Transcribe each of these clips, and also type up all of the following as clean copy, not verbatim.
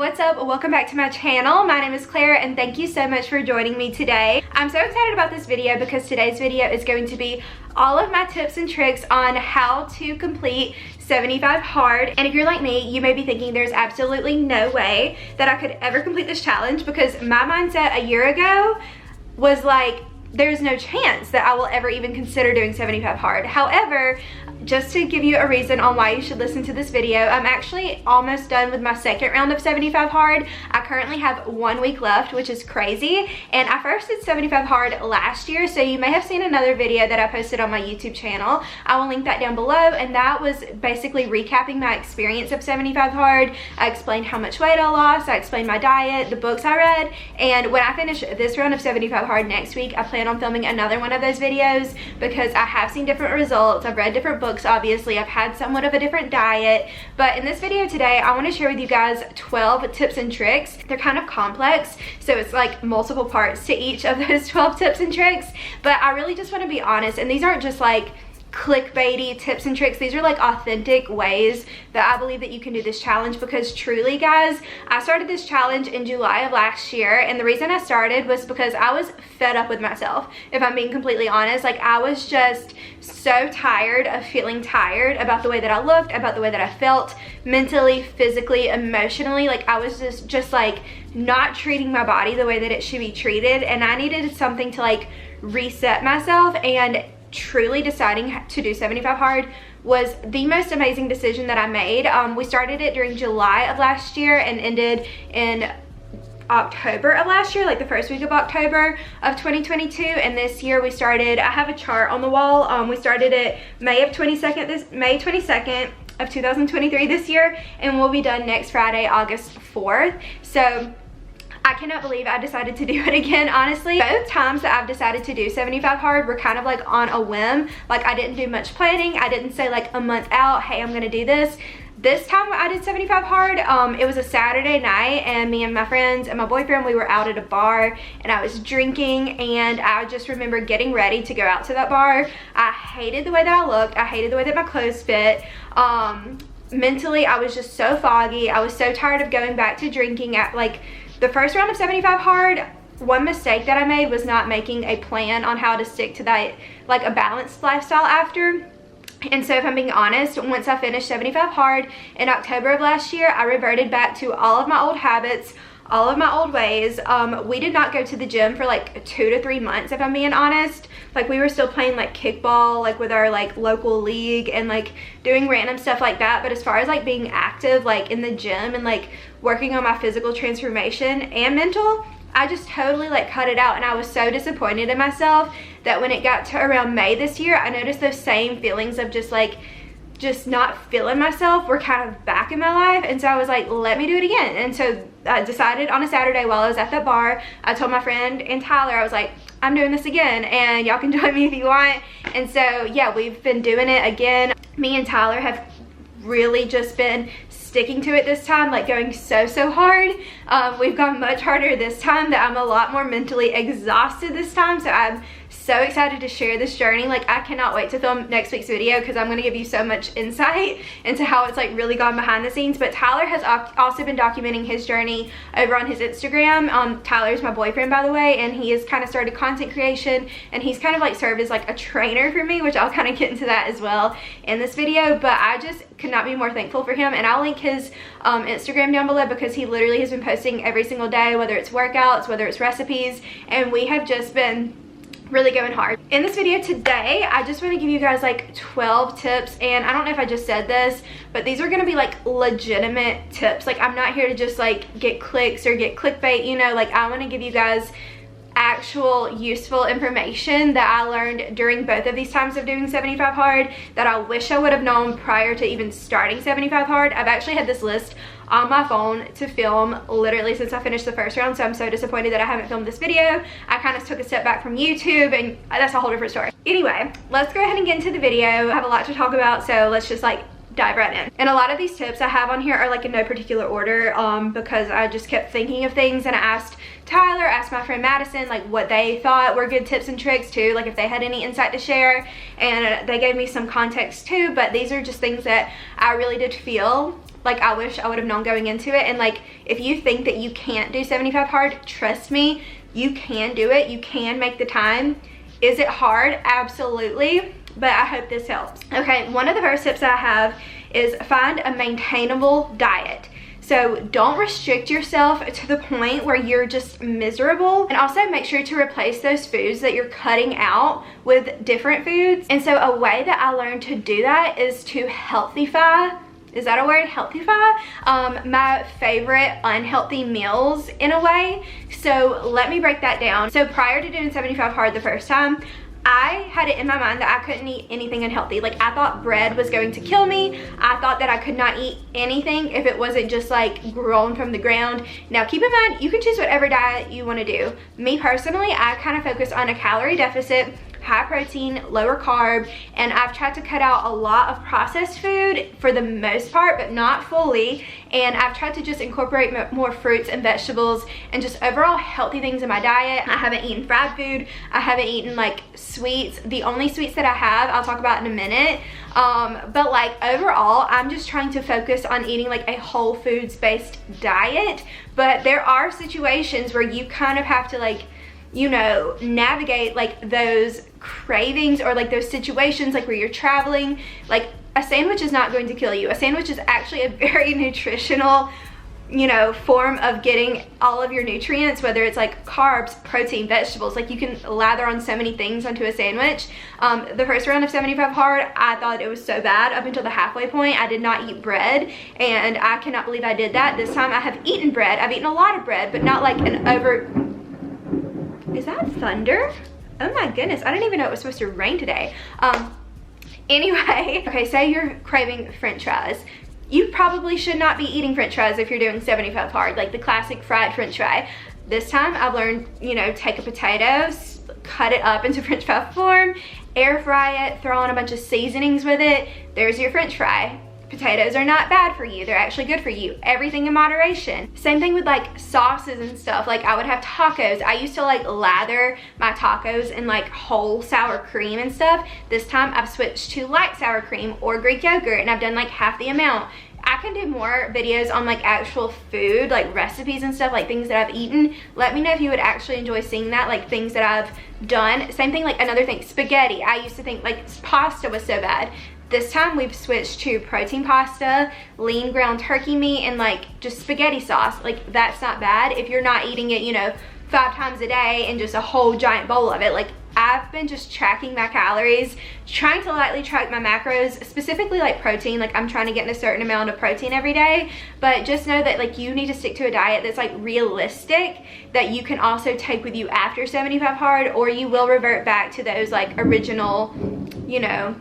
what's up? Welcome back to my channel. My name is Claire and thank you so much for joining me today. I'm so excited about this video because today's video is going to be all of my tips and tricks on how to complete 75 hard. And if you're like me, you may be thinking there's absolutely no way that I could ever complete this challenge, because my mindset a year ago was like, there's no chance that I will ever even consider doing 75 hard. However, just to give you a reason on why you should listen to this video, I'm actually almost done with my second round of 75 hard. I currently have 1 week left, which is crazy. And I first did 75 hard last year, so you may have seen another video that I posted on my YouTube channel. I will link that down below, and that was basically recapping my experience of 75 hard. I explained how much weight I lost, I explained my diet, the books I read, and when I finish this round of 75 hard next week, I plan on filming another one of those videos because I have seen different results. I've read different books, obviously. I've had somewhat of a different diet, but in this video today, I want to share with you guys 12 tips and tricks. They're kind of complex, so it's like multiple parts to each of those 12 tips and tricks, but I really just want to be honest, and these aren't just like clickbaity tips and tricks. These are like authentic ways that I believe that you can do this challenge, because truly guys, I started this challenge in July of last year, and the reason I started was because I was fed up with myself, if I'm being completely honest. Like, I was just so tired of feeling tired about the way that I looked, about the way that I felt mentally, physically, emotionally. Like, I was just like not treating my body the way that it should be treated, and I needed something to like reset myself. And truly deciding to do 75 hard was the most amazing decision that I made. We started it during July of last year and ended in October of last year, like the first week of October of 2022. And this year we started, I have a chart on the wall, we started it May 22nd of 2023 this year, and we'll be done next Friday, August 4th. So I cannot believe I decided to do it again, honestly. Both times that I've decided to do 75 hard were kind of like on a whim. Like, I didn't do much planning. I didn't say like a month out, hey, I'm gonna do this. This time I did 75 hard, it was a Saturday night, and me and my friends and my boyfriend, we were out at a bar, and I was drinking, and I just remember getting ready to go out to that bar. I hated the way that I looked. I hated the way that my clothes fit. Mentally, I was just so foggy. I was so tired of going back to drinking. At like the first round of 75 hard, one mistake that I made was not making a plan on how to stick to that, like a balanced lifestyle after. And so if I'm being honest, once I finished 75 hard in October of last year, I reverted back to all of my old habits, all of my old ways. We did not go to the gym for like 2 to 3 months, if I'm being honest. Like, we were still playing like kickball, like with our like local league, and like doing random stuff like that. But as far as like being active, like in the gym and like working on my physical transformation and mental, I just totally like cut it out. And I was so disappointed in myself that when it got to around May this year, I noticed those same feelings of just not feeling myself were kind of back in my life. And so I was like, let me do it again. And so I decided on a Saturday while I was at that bar, I told my friend and Tyler, I was like, I'm doing this again, and y'all can join me if you want. And so yeah, we've been doing it again. Me and Tyler have really just been sticking to it this time, like going so hard. We've gone much harder this time, that I'm a lot more mentally exhausted this time. So I'm so excited to share this journey. Like, I cannot wait to film next week's video, because I'm going to give you so much insight into how it's like really gone behind the scenes. But Tyler has also been documenting his journey over on his Instagram. Tyler's my boyfriend, by the way, and he has kind of started content creation, and he's kind of like served as like a trainer for me, which I'll kind of get into that as well in this video. But I just could not be more thankful for him, and I'll link his Instagram down below, because he literally has been posting every single day, whether it's workouts, whether it's recipes, and we have just been really going hard. In this video today, I just want to give you guys like 12 tips, and I don't know if I just said this, but these are going to be like legitimate tips. Like, I'm not here to just like get clicks or get clickbait, you know. Like, I want to give you guys actual useful information that I learned during both of these times of doing 75 hard that I wish I would have known prior to even starting 75 hard. I've actually had this list on my phone to film literally since I finished the first round, so I'm so disappointed that I haven't filmed this video. I kind of took a step back from YouTube, and that's a whole different story. Anyway, let's go ahead and get into the video. I have a lot to talk about, so let's just like dive right in. And a lot of these tips I have on here are like in no particular order because I just kept thinking of things, and I asked Tyler, asked my friend Madison like what they thought were good tips and tricks too, like if they had any insight to share, and they gave me some context too. But these are just things that I really did feel like I wish I would have known going into it. And like, if you think that you can't do 75 hard, trust me, you can do it. You can make the time. Is it hard? Absolutely. But I hope this helps. Okay, one of the first tips I have is find a maintainable diet. So don't restrict yourself to the point where you're just miserable, and also make sure to replace those foods that you're cutting out with different foods. And so a way that I learned to do that is to healthify. Is that a word? Healthify? My favorite unhealthy meals in a way. So let me break that down. So prior to doing 75 hard the first time, I had it in my mind that I couldn't eat anything unhealthy. Like, I thought bread was going to kill me. I thought that I could not eat anything if it wasn't just like grown from the ground. Now keep in mind, you can choose whatever diet you want to do. Me personally, I kind of focus on a calorie deficit, high protein, lower carb, and I've tried to cut out a lot of processed food for the most part, but not fully. And I've tried to just incorporate more fruits and vegetables and just overall healthy things in my diet. I haven't eaten fried food. I haven't eaten like sweets. The only sweets that I have, I'll talk about in a minute. But like overall, I'm just trying to focus on eating like a whole foods based diet. But there are situations where you kind of have to like, you know, navigate like those cravings or like those situations like where you're traveling. Like, a sandwich is not going to kill you. A sandwich is actually a very nutritional, you know, form of getting all of your nutrients, whether it's like carbs, protein, vegetables. Like, you can lather on so many things onto a sandwich. The first round of 75 hard, I thought it was so bad. Up until the halfway point, I did not eat bread, and I cannot believe I did that. This time I have eaten bread. I've eaten a lot of bread, but not like an over... Is that thunder? Oh my goodness, I didn't even know it was supposed to rain today. Anyway, okay, say you're craving french fries. You probably should not be eating french fries if you're doing 75 hard, like the classic fried french fry. This time I've learned, you know, take a potato, cut it up into french fry form, air fry it, throw on a bunch of seasonings with it. There's your french fry. Potatoes are not bad for you. They're actually good for you. Everything in moderation. Same thing with like sauces and stuff. Like, I would have tacos. I used to like lather my tacos in like whole sour cream and stuff. This time I've switched to light sour cream or Greek yogurt, and I've done like half the amount. I can do more videos on like actual food, like recipes and stuff, like things that I've eaten. Let me know if you would actually enjoy seeing that, like things that I've done. Same thing, like another thing, spaghetti. I used to think like pasta was so bad. This time we've switched to protein pasta, lean ground turkey meat, and like just spaghetti sauce. Like, that's not bad if you're not eating it, you know, 5 times a day and just a whole giant bowl of it. Like, I've been just tracking my calories, trying to lightly track my macros, specifically like protein. Like, I'm trying to get in a certain amount of protein every day, but just know that like you need to stick to a diet that's like realistic, that you can also take with you after 75 hard, or you will revert back to those like original, you know,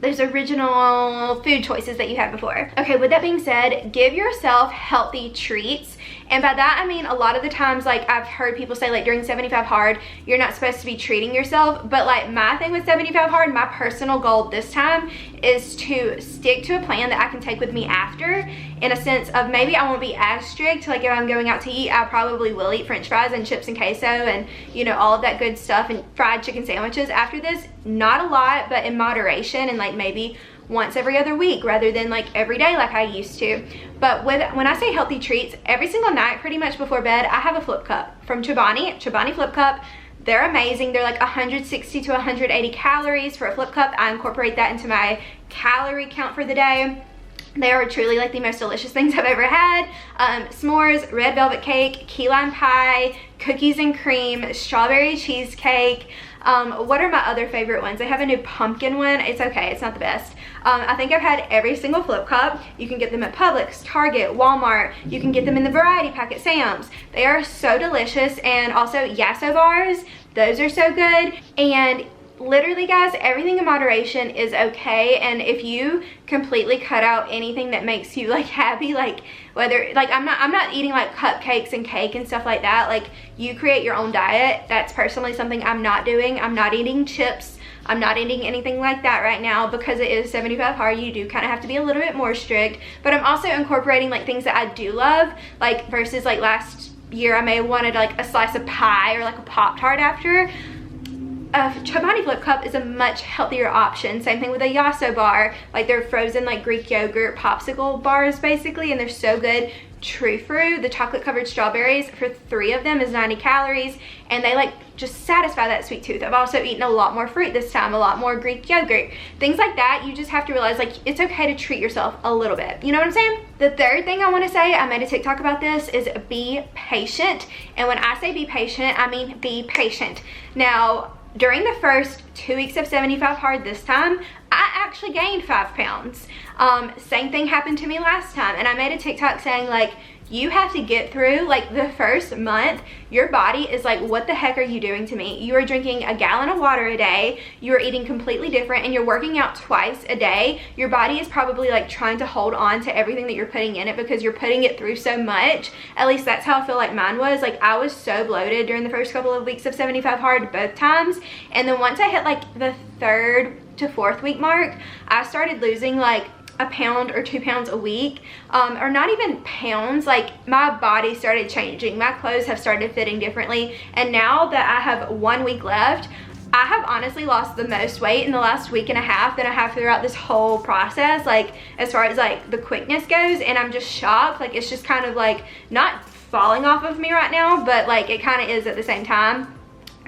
those original food choices that you had before. Okay, with that being said, give yourself healthy treats. And by that, I mean, a lot of the times, like, I've heard people say, like, during 75 hard, you're not supposed to be treating yourself. But, like, my thing with 75 hard, my personal goal this time is to stick to a plan that I can take with me after, in a sense of maybe I won't be as strict. Like, if I'm going out to eat, I probably will eat french fries and chips and queso and, you know, all of that good stuff, and fried chicken sandwiches after this. Not a lot, but in moderation, and, like, maybe once every other week rather than like every day like I used to. But when I say healthy treats, every single night pretty much before bed, I have a flip cup from Chobani flip cup. They're amazing. They're like 160 to 180 calories for a flip cup. I incorporate that into my calorie count for the day. They are truly like the most delicious things I've ever had. S'mores, red velvet cake, key lime pie, cookies and cream, strawberry cheesecake. What are my other favorite ones? They have a new pumpkin one. It's okay, it's not the best. I think I've had every single flip cup. You can get them at Publix, Target, Walmart. You can get them in the variety pack at Sam's. They are so delicious. And also Yasso bars, those are so good. And literally, guys, everything in moderation is okay. And if you completely cut out anything that makes you like happy, like whether like I'm not eating like cupcakes and cake and stuff like that. Like, you create your own diet. That's personally something I'm not doing. I'm not eating chips. I'm not eating anything like that right now because it is 75 hard. You do kind of have to be a little bit more strict, but I'm also incorporating like things that I do love, like versus like last year I may have wanted like a slice of pie or like a Pop-Tart after. A Chobani Flip Cup is a much healthier option. Same thing with a Xoxo bar. Like they're frozen like Greek yogurt popsicle bars basically, and they're so good. True Fruit, the chocolate covered strawberries, for 3 of them is 90 calories, and they like just satisfy that sweet tooth. I've also eaten a lot more fruit this time, a lot more Greek yogurt, things like that. You just have to realize like it's okay to treat yourself a little bit, you know what I'm saying? The third thing I want to say, I made a TikTok about this, is be patient. And when I say be patient, I mean be patient. Now, during the first 2 weeks of 75 hard this time, I actually gained 5 pounds. Same thing happened to me last time, and I made a TikTok saying like, you have to get through like the first month. Your body is like, what the heck are you doing to me? You are drinking a gallon of water a day, you are eating completely different, and you're working out twice a day. Your body is probably like trying to hold on to everything that you're putting in it because you're putting it through so much. At least that's how I feel like mine was. Like I was so bloated during the first couple of weeks of 75 hard both times, and then once I hit like the 3rd to 4th week mark, I started losing like a pound or 2 pounds a week, or not even pounds. Like my body started changing, my clothes have started fitting differently, and now that I have 1 week left, I have honestly lost the most weight in the last week and a half than I have throughout this whole process, like as far as like the quickness goes. And I'm just shocked. Like it's just kind of like not falling off of me right now, but like it kind of is at the same time.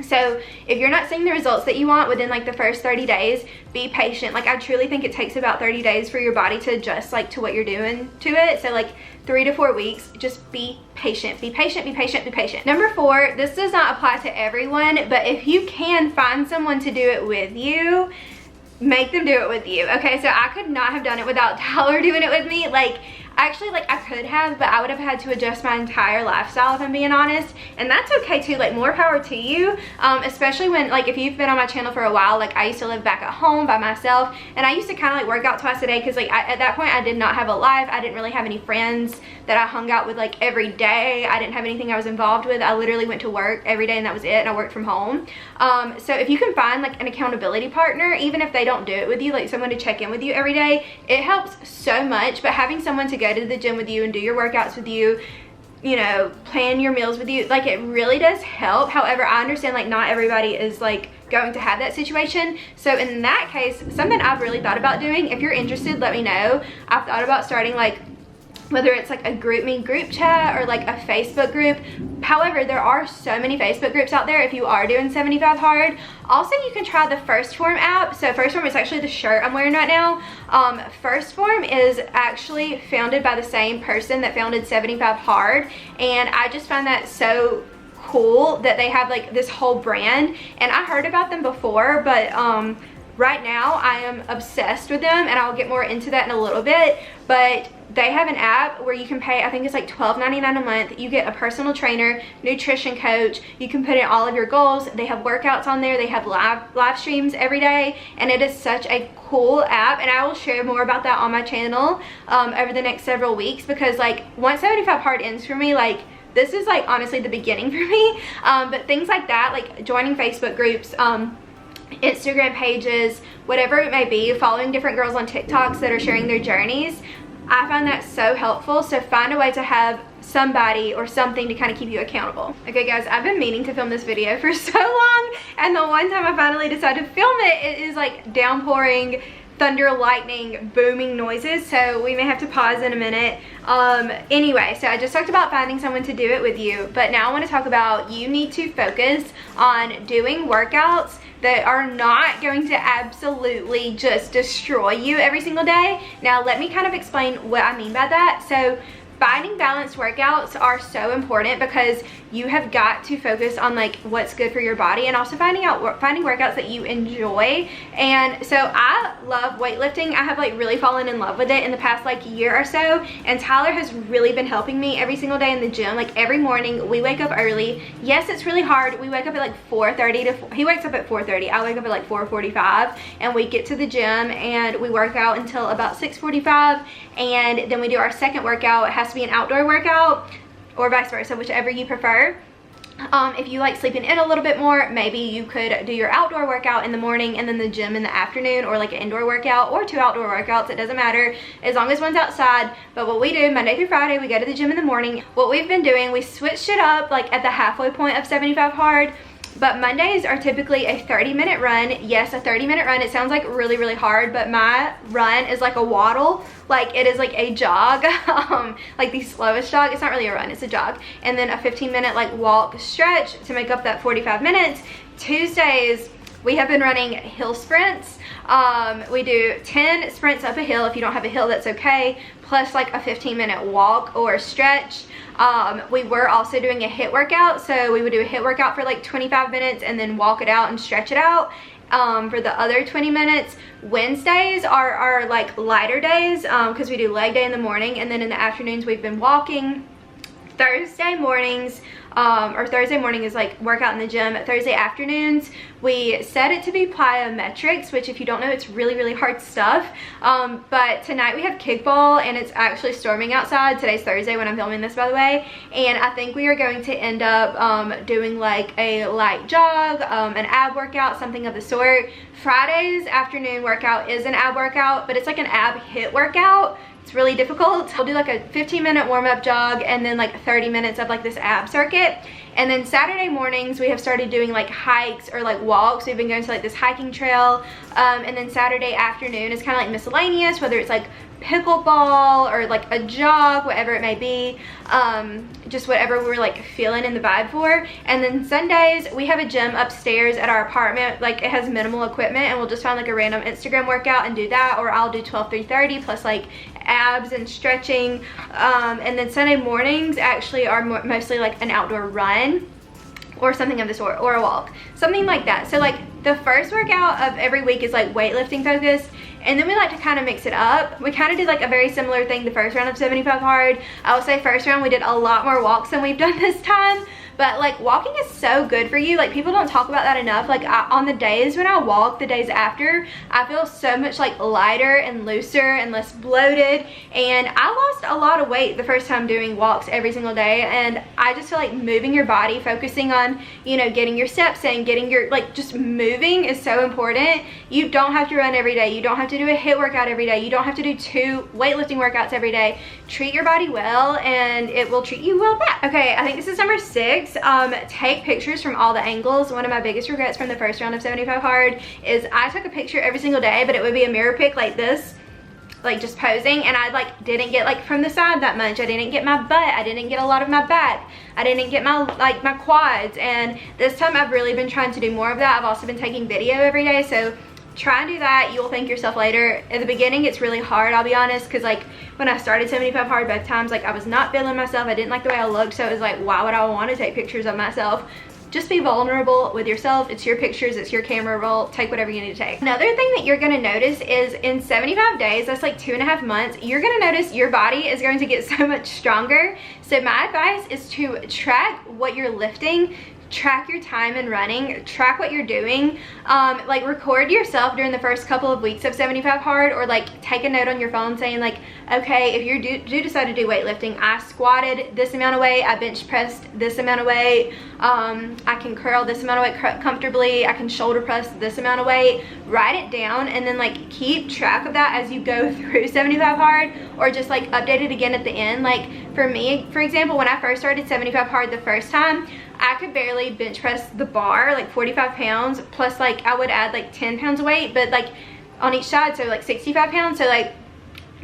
So if you're not seeing the results that you want within like the first 30 days, be patient. Like I truly think it takes about 30 days for your body to adjust like to what you're doing to it. So like 3 to 4 weeks, just be patient, be patient, be patient, be patient. Number 4, this does not apply to everyone, but if you can find someone to do it with you, make them do it with you. Okay, so I could not have done it without Tyler doing it with me. Like actually, like I could have, but I would have had to adjust my entire lifestyle if I'm being honest, and that's okay too. Like more power to you, especially when like if you've been on my channel for a while. Like I used to live back at home by myself, and I used to kind of like work out twice a day because like at that point I did not have a life. I didn't really have any friends that I hung out with like every day. I didn't have anything I was involved with. I literally went to work every day and that was it, and I worked from home. So if you can find like an accountability partner, even if they don't do it with you, like someone to check in with you every day, it helps so much. But having someone to go to the gym with you and do your workouts with you, you know, plan your meals with you, like it really does help. However, I understand like not everybody is like going to have that situation. So in that case, something I've really thought about doing, if you're interested, let me know. I've thought about starting like, whether it's like a group chat or like a Facebook group. However, there are so many Facebook groups out there if you are doing 75 hard. Also, you can try the Phorm app. So Phorm is actually the shirt I'm wearing right now. Phorm is actually founded by the same person that founded 75 hard, and I just find that so cool that they have like this whole brand. And I heard about them before, but right now I am obsessed with them, and I'll get more into that in a little bit. But they have an app where you can pay, I think it's like $12.99 a month. You get a personal trainer, nutrition coach. You can put in all of your goals. They have workouts on there. They have live streams every day, and it is such a cool app. And I will share more about that on my channel over the next several weeks, because like once 75 hard ends for me, like this is like honestly the beginning for me. But things like that, like joining Facebook groups, Instagram pages, whatever it may be, following different girls on TikToks that are sharing their journeys, I find that so helpful. So find a way to have somebody or something to kind of keep you accountable. Okay guys, I've been meaning to film this video for so long, and the one time I finally decided to film it, it is like downpouring, thunder, lightning, booming noises, so we may have to pause in a minute. Anyway, so I just talked about finding someone to do it with you, but now I want to talk about you need to focus on doing workouts that are not going to absolutely just destroy you every single day. Now let me kind of explain what I mean by that. So finding balanced workouts are so important because you have got to focus on like what's good for your body, and also finding workouts that you enjoy. And so I love weightlifting. I have like really fallen in love with it in the past like year or so, and Tyler has really been helping me every single day in the gym. Like every morning we wake up early. Yes, it's really hard. We wake up at like 4:30 he wakes up at 4:30. I wake up at like 4:45, and we get to the gym and we work out until about 6:45, and then we do our second workout. It has to be an outdoor workout or vice versa, whichever you prefer. If you like sleeping in a little bit more, maybe you could do your outdoor workout in the morning and then the gym in the afternoon, or like an indoor workout or 2 outdoor workouts. It doesn't matter as long as one's outside. But what we do Monday through Friday, we go to the gym in the morning. What we've been doing, we switched it up like at the halfway point of 75 hard. But Mondays are typically a 30-minute run. Yes, a 30-minute run. It sounds like really, really hard, but my run is like a waddle. Like it is like a jog, like the slowest jog. It's not really a run, it's a jog. And then a 15-minute like walk stretch to make up that 45 minutes. Tuesdays, we have been running hill sprints. We do 10 sprints up a hill. If you don't have a hill, that's okay. Plus like a 15-minute walk or stretch. We were also doing a HIIT workout. So we would do a HIIT workout for like 25 minutes and then walk it out and stretch it out for the other 20 minutes. Wednesdays are our like lighter days because we do leg day in the morning, and then in the afternoons we've been walking. Thursday mornings, or Thursday morning is like workout in the gym. Thursday afternoons, we set it to be plyometrics, which if you don't know, it's really, really hard stuff. But tonight we have kickball and it's actually storming outside. Today's Thursday when I'm filming this, by the way. And I think we are going to end up doing like a light jog, an ab workout, something of the sort. Friday's afternoon workout is an ab workout, but it's like an ab HIIT workout. It's really difficult. I'll do like a 15-minute warm-up jog and then like 30 minutes of like this ab circuit. And then Saturday mornings we have started doing like hikes or like walks. We've been going to like this hiking trail. And then Saturday afternoon is kind of like miscellaneous, whether it's like pickleball or like a jog, whatever it may be, just whatever we're like feeling in the vibe for. And then Sundays we have a gym upstairs at our apartment. Like it has minimal equipment, and we'll just find like a random Instagram workout and do that, or I'll do 12-3-30 plus like abs and stretching. And then Sunday mornings actually are mostly like an outdoor run or something of the sort, or a walk, something like that. So like the first workout of every week is like weightlifting focused, and then we like to kind of mix it up. We kind of did like a very similar thing the first round of 75 hard. I will say first round we did a lot more walks than we've done this time. But like walking is so good for you. Like people don't talk about that enough. Like on the days when I walk, the days after, I feel so much like lighter and looser and less bloated. And I lost a lot of weight the first time doing walks every single day. And I just feel like moving your body, focusing on, you know, getting your steps in, getting your, like just moving is so important. You don't have to run every day. You don't have to do a HIIT workout every day. You don't have to do 2 weightlifting workouts every day. Treat your body well and it will treat you well back. Okay, I think this is number 6. Take pictures from all the angles. One of my biggest regrets from the first round of 75 hard is I took a picture every single day, but it would be a mirror pic like this, like just posing, and I like didn't get like from the side that much. I didn't get my butt, I didn't get a lot of my back, I didn't get my like my quads. And this time I've really been trying to do more of that. I've also been taking video every day, so try and do that. You'll thank yourself later. At the beginning it's really hard, I'll be honest, because like when I started 75 hard both times, like I was not feeling myself. I didn't like the way I looked, so it was like, why would I want to take pictures of myself? Just be vulnerable with yourself. It's your pictures, it's your camera roll. Take whatever you need to take. Another thing that you're gonna notice is in 75 days, that's like 2.5 months, you're gonna notice your body is going to get so much stronger. So my advice is to track what you're lifting, track your time in running, track what you're doing, like record yourself during the first couple of weeks of 75 hard, or like take a note on your phone saying like, okay, if you do decide to do weightlifting, I squatted this amount of weight, I bench pressed this amount of weight, I can curl this amount of weight comfortably, I can shoulder press this amount of weight. Write it down and then like keep track of that as you go through 75 hard, or just like update it again at the end. Like for me, for example, when I first started 75 hard the first time, I could barely bench press the bar, like 45 pounds, plus like I would add like 10 pounds of weight, but like on each side, so like 65 pounds. So like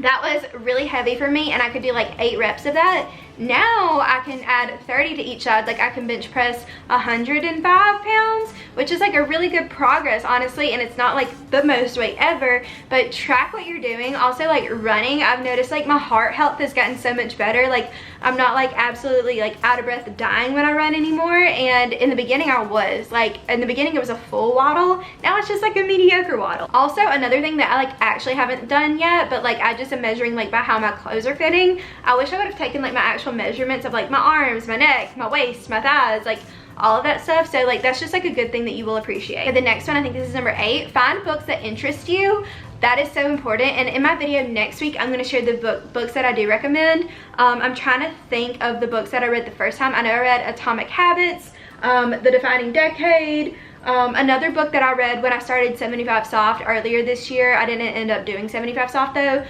that was really heavy for me, and I could do like 8 reps of that. Now I can add 30 to each side. Like I can bench press 105 pounds, which is like a really good progress, honestly. And it's not like the most weight ever, but track what you're doing. Also like running, I've noticed like my heart health has gotten so much better. Like I'm not like absolutely like out of breath dying when I run anymore. And in the beginning I was like, in the beginning it was a full waddle. Now it's just like a mediocre waddle. Also another thing that I like actually haven't done yet, but like I just am measuring like by how my clothes are fitting. I wish I would have taken like my actual measurements of like my arms, my neck, my waist, my thighs, like all of that stuff. So like that's just like a good thing that you will appreciate. Okay, the next one, I think this is number 8. Find books that interest you. That is so important. And in my video next week, I'm going to share the books that I do recommend. I'm trying to think of the books that I read the first time. I know I read Atomic Habits. The Defining Decade. Another book that I read when I started 75 Soft earlier this year, I didn't end up doing 75 Soft though,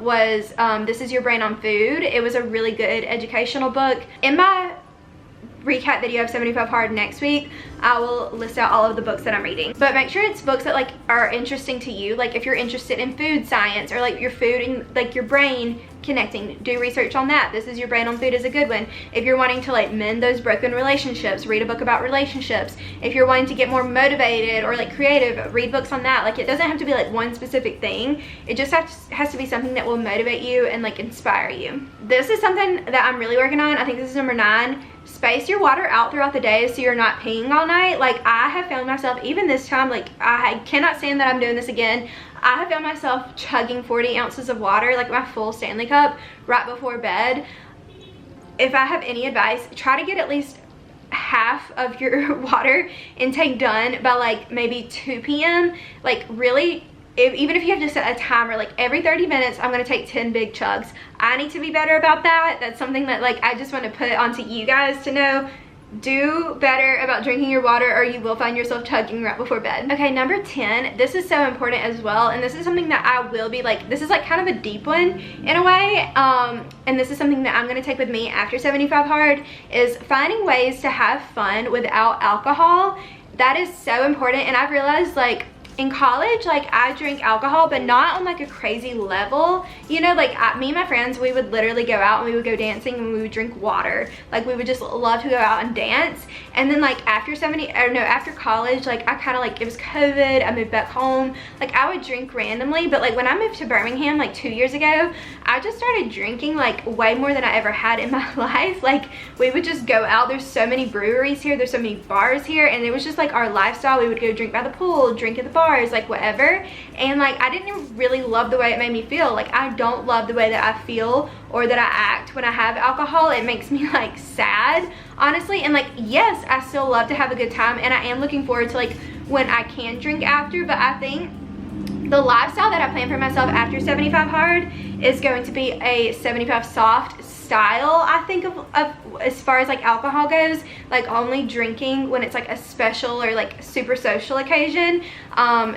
was This Is Your Brain on Food. It was a really good educational book. In my recap video of 75 Hard next week, I will list out all of the books that I'm reading, but make sure it's books that like are interesting to you. Like if you're interested in food science or like your food and like your brain connecting, do research on that. This Is Your Brain on Food is a good one. If you're wanting to like mend those broken relationships, read a book about relationships. If you're wanting to get more motivated or like creative, read books on that. Like it doesn't have to be like one specific thing. It just has to be something that will motivate you and like inspire you. This is something that I'm really working on. I think this is number 9. Space your water out throughout the day so you're not peeing all night. Like I have found myself, even this time, like I cannot stand that I'm doing this again. I have found myself chugging 40 ounces of water, like my full Stanley cup, right before bed. If I have any advice, try to get at least half of your water intake done by like maybe 2 p.m. Like really, even if you have to set a timer, like every 30 minutes I'm gonna take 10 big chugs. I need to be better about that. That's something that like I just want to put onto you guys to know. Do better about drinking your water or you will find yourself chugging right before bed. Okay, number 10, this is so important as well, and this is something that I will be like, this is like kind of a deep one in a way, and this is something that I'm going to take with me after 75 Hard, is finding ways to have fun without alcohol. That is so important, and I've realized like in college, like I drank alcohol, but not on like a crazy level, you know, like me and my friends, we would literally go out and we would go dancing and we would drink water. Like we would just love to go out and dance. And then like after college, like I kind of like, it was COVID, I moved back home, like I would drink randomly. But like when I moved to Birmingham like 2 years ago, I just started drinking like way more than I ever had in my life. Like we would just go out, there's so many breweries here, there's so many bars here, and it was just like our lifestyle. We would go drink by the pool, drink at the bar, like whatever. And like I didn't really love the way it made me feel. Like I don't love the way that I feel or that I act when I have alcohol. It makes me like sad, honestly. And like yes, I still love to have a good time, and I am looking forward to like when I can drink after. But I think the lifestyle that I plan for myself after 75 Hard is going to be a 75 Soft style, I think, of as far as like alcohol goes, like only drinking when it's like a special or like super social occasion,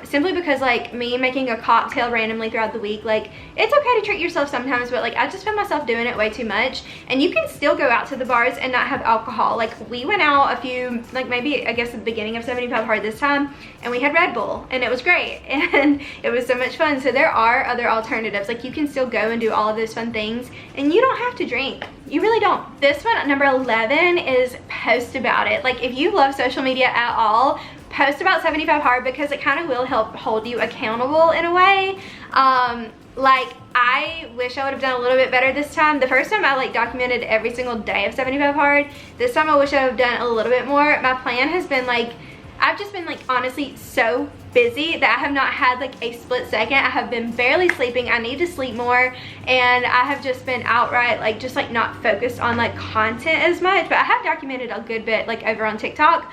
simply because like me making a cocktail randomly throughout the week, like it's okay to treat yourself sometimes, but like I just found myself doing it way too much. And you can still go out to the bars and not have alcohol. Like we went out a few, like maybe I guess at the beginning of 75 Hard this time, and we had Red Bull and it was great and it was so much fun. So there are other alternatives. Like you can still go and do all of those fun things and you don't have to drink. You really don't. This one, number 11, is post about it. Like if you love social media at all, post about 75 Hard, because it kind of will help hold you accountable in a way. Like I wish I would have done a little bit better this time. The first time I like documented every single day of 75 Hard. This time I wish I would have done a little bit more. My plan has been like, I've just been like honestly so busy that I have not had like a split second. I have been barely sleeping. I need to sleep more, and I have just been outright like just like not focused on like content as much. But I have documented a good bit like over on TikTok,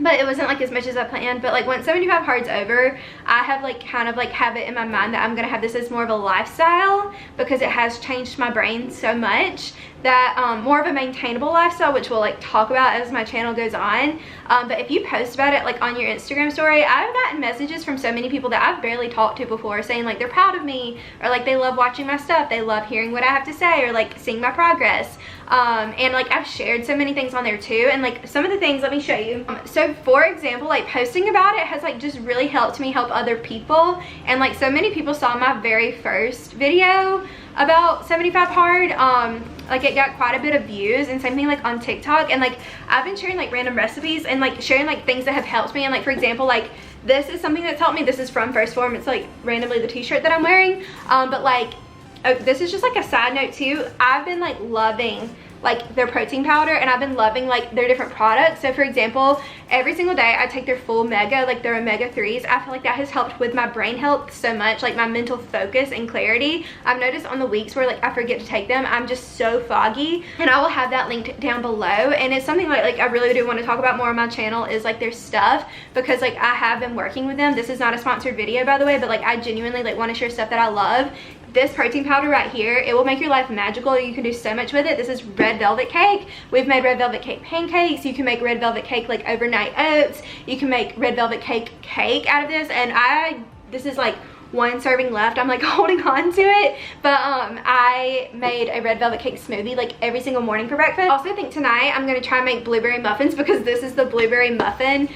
but it wasn't like as much as I planned. But like once 75 Hard's over, I have like kind of like have it in my mind that I'm gonna have this as more of a lifestyle, because it has changed my brain so much that more of a maintainable lifestyle, which we'll like talk about as my channel goes on. But if you post about it like on your Instagram story, I've gotten messages from so many people that I've barely talked to before saying like they're proud of me, or like they love watching my stuff, they love hearing what I have to say, or like seeing my progress. And like I've shared so many things on there too, and like some of the things, let me show you. So for example, like posting about it has like just really helped me help other people. And like so many people saw my very first video about 75 Hard. Like it got quite a bit of views, and same thing like on TikTok. And like I've been sharing like random recipes and like sharing like things that have helped me. And like for example, like this is something that's helped me. This is from Phorm. It's like randomly the t-shirt that I'm wearing. But like this is just like a side note too. I've been like loving like their protein powder, and I've been loving like their different products. So for example, every single day I take their full mega, like their omega 3s. I feel like that has helped with my brain health so much, like my mental focus and clarity. I've noticed on the weeks where like I forget to take them, I'm just so foggy, and I will have that linked down below. And it's something like I really do want to talk about more on my channel, is like their stuff, because like I have been working with them. This is not a sponsored video, by the way, but like I genuinely like want to share stuff that I love. This protein powder right here, it will make your life magical. You can do so much with it. This is red red velvet cake. We've made red velvet cake pancakes. You can make red velvet cake like overnight oats. You can make red velvet cake out of this, and this is like one serving left. I'm like holding on to it, but I made a red velvet cake smoothie like every single morning for breakfast. Also, I think tonight I'm gonna try and make blueberry muffins because this is the blueberry muffin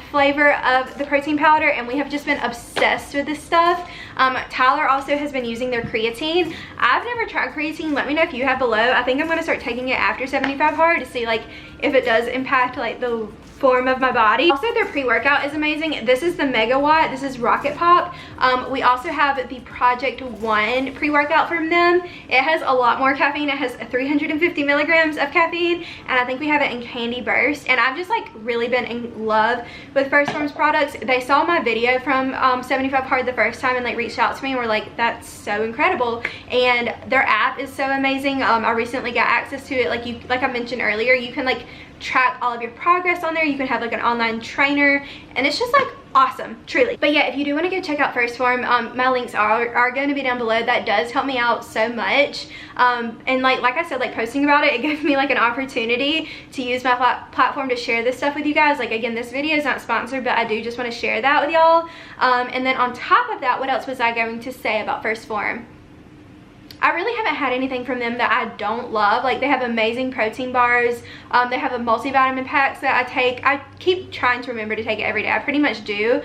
flavor of the protein powder, and we have just been obsessed with this stuff. Tyler also has been using their creatine. I've never tried creatine. Let me know if you have below. I think I'm gonna start taking it after 75 hard to see like if it does impact like the form of my body. Also, their pre-workout is amazing. This is the Megawatt. This is Rocket Pop. We also have the Project 1 pre-workout from them. It has a lot more caffeine. It has 350 milligrams of caffeine, and I think we have it in Candy Burst. And I've just like really been in love with Phorm's products. They saw my video from 75 hard the first time and like reached out to me and were like, that's so incredible. And their app is so amazing. I recently got access to it. Like I mentioned earlier, you can like track all of your progress on there. You can have like an online trainer, and it's just like awesome, truly. But yeah, if you do want to go check out Phorm, my links are going to be down below. That does help me out so much. And like I said, like posting about it gave me like an opportunity to use my platform to share this stuff with you guys. Like again, this video is not sponsored, but I do just want to share that with y'all. And then on top of that, what else was I going to say about Phorm? I really haven't had anything from them that I don't love. Like they have amazing protein bars. They have a multivitamin packs that I take. I keep trying to remember to take it every day. I pretty much do.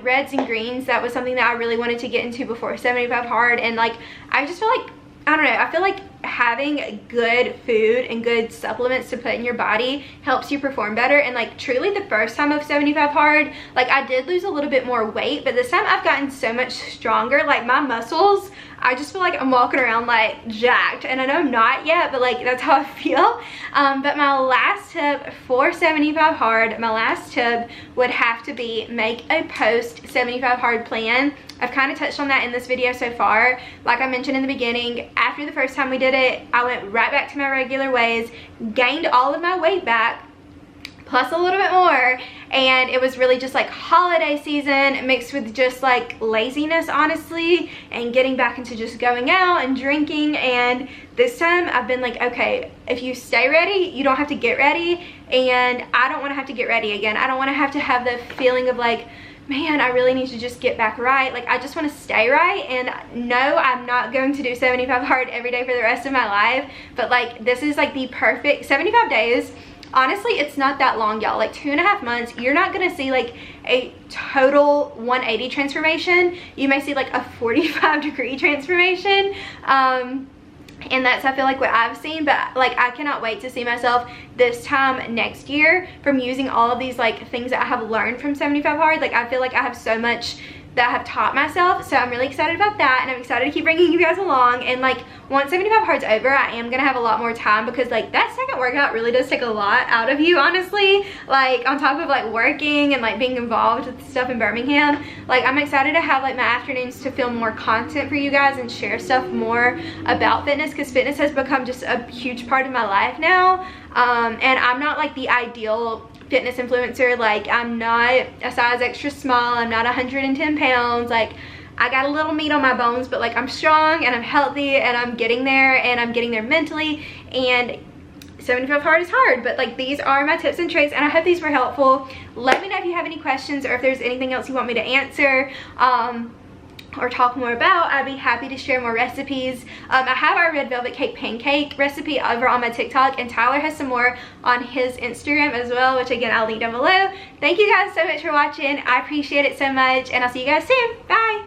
Reds and greens, that was something that I really wanted to get into before 75 hard. And like, I just feel like, I don't know, I feel like having good food and good supplements to put in your body helps you perform better. And like truly the first time of 75 hard, like I did lose a little bit more weight, but this time I've gotten so much stronger. Like my muscles, I just feel like I'm walking around like jacked, and I know I'm not yet, but like that's how I feel. But my last tip for 75 hard, my last tip would have to be make a post 75 hard plan. I've kind of touched on that in this video so far. Like I mentioned in the beginning, after the first time we did it, I went right back to my regular ways, gained all of my weight back, plus a little bit more, and it was really just like holiday season mixed with just like laziness, honestly, and getting back into just going out and drinking. And this time I've been like, okay, if you stay ready, you don't have to get ready, and I don't want to have to get ready again. I don't want to have the feeling of like, man, I really need to just get back right. Like I just want to stay right. And no, I'm not going to do 75 hard every day for the rest of my life, but like this is like the perfect 75 days. Honestly, it's not that long, y'all. Like 2.5 months, you're not gonna see like a total 180 transformation. You may see like a 45-degree transformation. And that's, I feel like, what I've seen. But like I cannot wait to see myself this time next year from using all of these like things that I have learned from 75 hard. Like I feel like I have so much that I have taught myself, so I'm really excited about that, and I'm excited to keep bringing you guys along. And like once 75 hard's over, I am gonna have a lot more time, because like that second workout really does take a lot out of you, honestly. Like on top of like working and like being involved with stuff in Birmingham, like I'm excited to have like my afternoons to film more content for you guys and share stuff more about fitness, because fitness has become just a huge part of my life now. And I'm not like the ideal fitness influencer. Like I'm not a size extra small, I'm not 110 pounds, like I got a little meat on my bones, but like I'm strong and I'm healthy and I'm getting there, and I'm getting there mentally. And 75 hard is hard, but like these are my tips and tricks, and I hope these were helpful. Let me know if you have any questions or if there's anything else you want me to answer or talk more about. I'd be happy to share more recipes. I have our red velvet cake pancake recipe over on my TikTok, and Tyler has some more on his Instagram as well, which again I'll link down below. Thank you guys so much for watching. I appreciate it so much, and I'll see you guys soon. Bye.